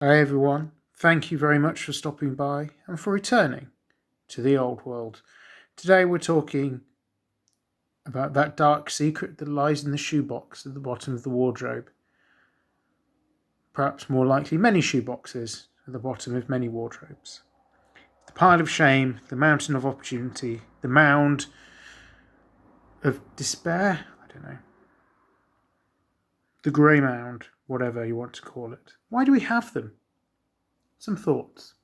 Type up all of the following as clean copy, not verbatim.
Hi everyone, thank you very much for stopping by and for returning to the old world. Today we're talking about that dark secret that lies in the shoebox at the bottom of the wardrobe. Perhaps more likely, many shoeboxes at the bottom of many wardrobes. The pile of shame, the mountain of opportunity, the mound of despair, I don't know, the grey mound, whatever you want to call it. Why do we have them? Some thoughts.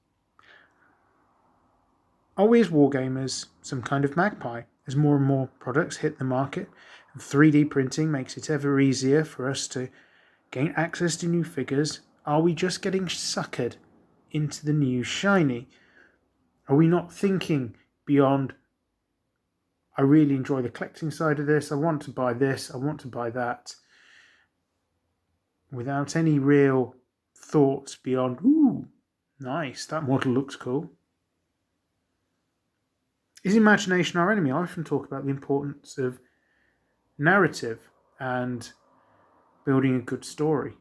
Are we as wargamers some kind of magpie? As more and more products hit the market, and 3D printing makes it ever easier for us to gain access to new figures, are we just getting suckered into the new shiny? Are we not thinking beyond, I really enjoy the collecting side of this, I want to buy this, I want to buy that, without any real thoughts beyond, ooh, nice, that model looks cool? Is imagination our enemy? I often talk about the importance of narrative and building a good story.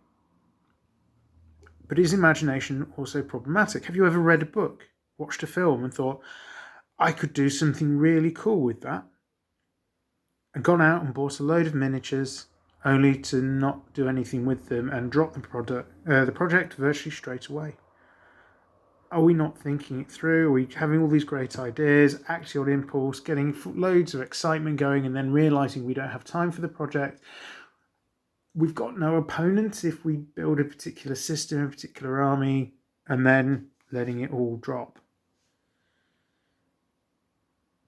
But is imagination also problematic? Have you ever read a book, watched a film, and thought, I could do something really cool with that? And gone out and bought a load of miniatures only to not do anything with them and drop the project virtually straight away? Are we not thinking it through? Are we having all these great ideas, acting on impulse, getting loads of excitement going, and then realising we don't have time for the project? We've got no opponents if we build a particular system, a particular army, and then letting it all drop.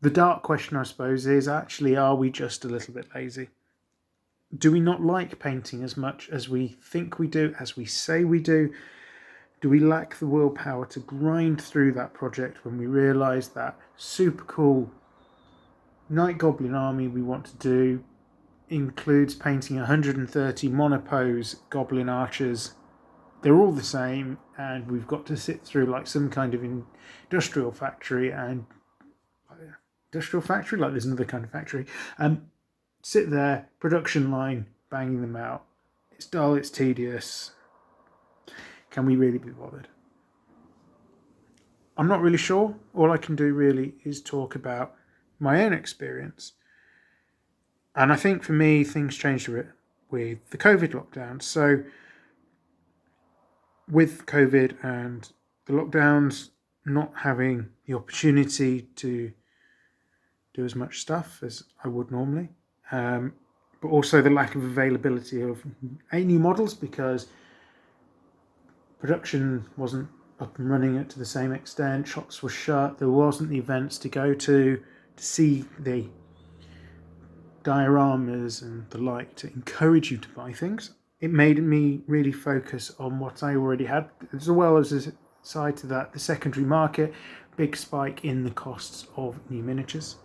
The dark question, I suppose, is actually, are we just a little bit lazy? Do we not like painting as much as we think we do, as we say we do? Do we lack the willpower to grind through that project when we realise that super cool Night Goblin army we want to do includes painting 130 monopose Goblin archers? They're all the same, and we've got to sit through like some kind of industrial factory, like there's another kind of factory, sit there, production line, banging them out. It's dull, it's tedious. Can we really be bothered? I'm not really sure. All I can do really is talk about my own experience. And I think for me, things changed a bit with the COVID lockdown. So with COVID and the lockdowns, not having the opportunity to do as much stuff as I would normally, but also the lack of availability of new models because production wasn't up and running it to the same extent. Shops were shut. There wasn't the events to go to see the dioramas and the like to encourage you to buy things. It made me really focus on what I already had, as well as a side to that, the secondary market, big spike in the costs of new miniatures.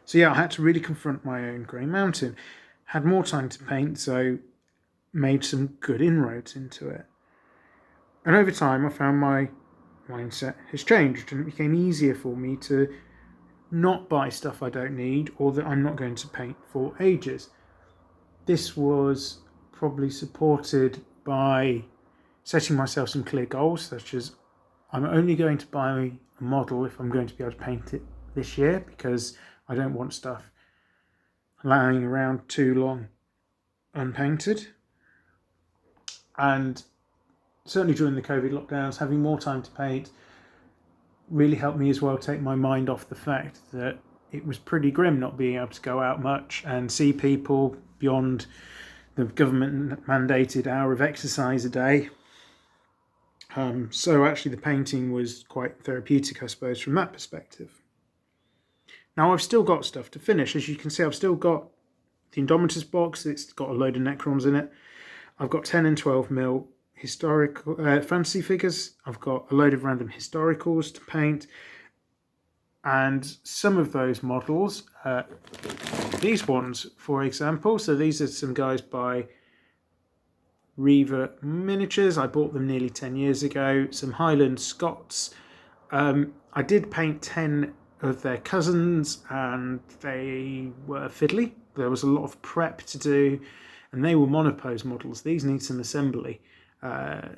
So yeah, I had to really confront my own grey mountain. Had more time to paint, so made some good inroads into it. And over time, I found my mindset has changed, and it became easier for me to not buy stuff I don't need or that I'm not going to paint for ages. This was probably supported by setting myself some clear goals, such as I'm only going to buy a model if I'm going to be able to paint it this year, because I don't want stuff lying around too long unpainted. And certainly during the COVID lockdowns, having more time to paint really helped me as well take my mind off the fact that it was pretty grim not being able to go out much and see people beyond the government mandated hour of exercise a day. So actually the painting was quite therapeutic, I suppose, from that perspective. Now I've still got stuff to finish. As you can see, I've still got the Indomitus box. It's got a load of Necrons in it. I've got 10 and 12 mil historical fantasy figures. I've got a load of random historicals to paint. And some of those models, these ones, for example, so these are some guys by Reaver Miniatures. I bought them nearly 10 years ago. Some Highland Scots. I did paint 10 of their cousins, and they were fiddly. There was a lot of prep to do, and they were monopose models. These need some assembly.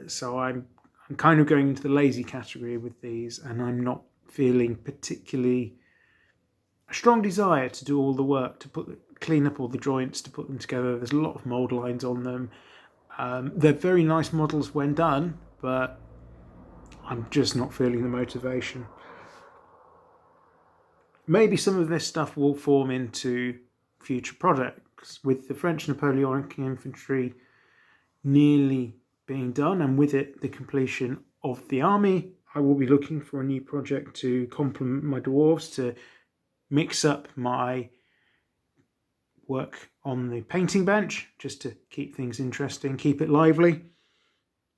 So I'm kind of going into the lazy category with these, and I'm not feeling particularly a strong desire to do all the work, to clean up all the joints, to put them together. There's a lot of mould lines on them. They're very nice models when done, but I'm just not feeling the motivation. Maybe some of this stuff will form into future projects. With the French Napoleonic infantry nearly being done, and with it the completion of the army, I will be looking for a new project to complement my dwarves, to mix up my work on the painting bench, just to keep things interesting, keep it lively.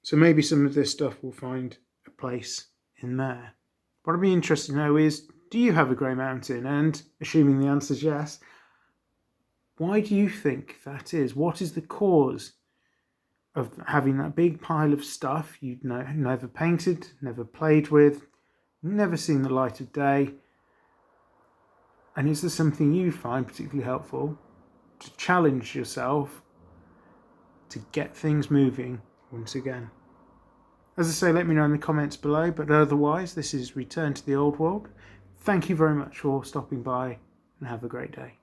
So maybe some of this stuff will find a place in there. What I'd be interested to know is, do you have a Grey Mountain? And assuming the answer is yes, why do you think that is? What is the cause of having that big pile of stuff you'd never painted, never played with, never seen the light of day? And is there something you find particularly helpful to challenge yourself to get things moving once again? As I say, let me know in the comments below, but otherwise, this is Return to the Old World. Thank you very much for stopping by, and have a great day.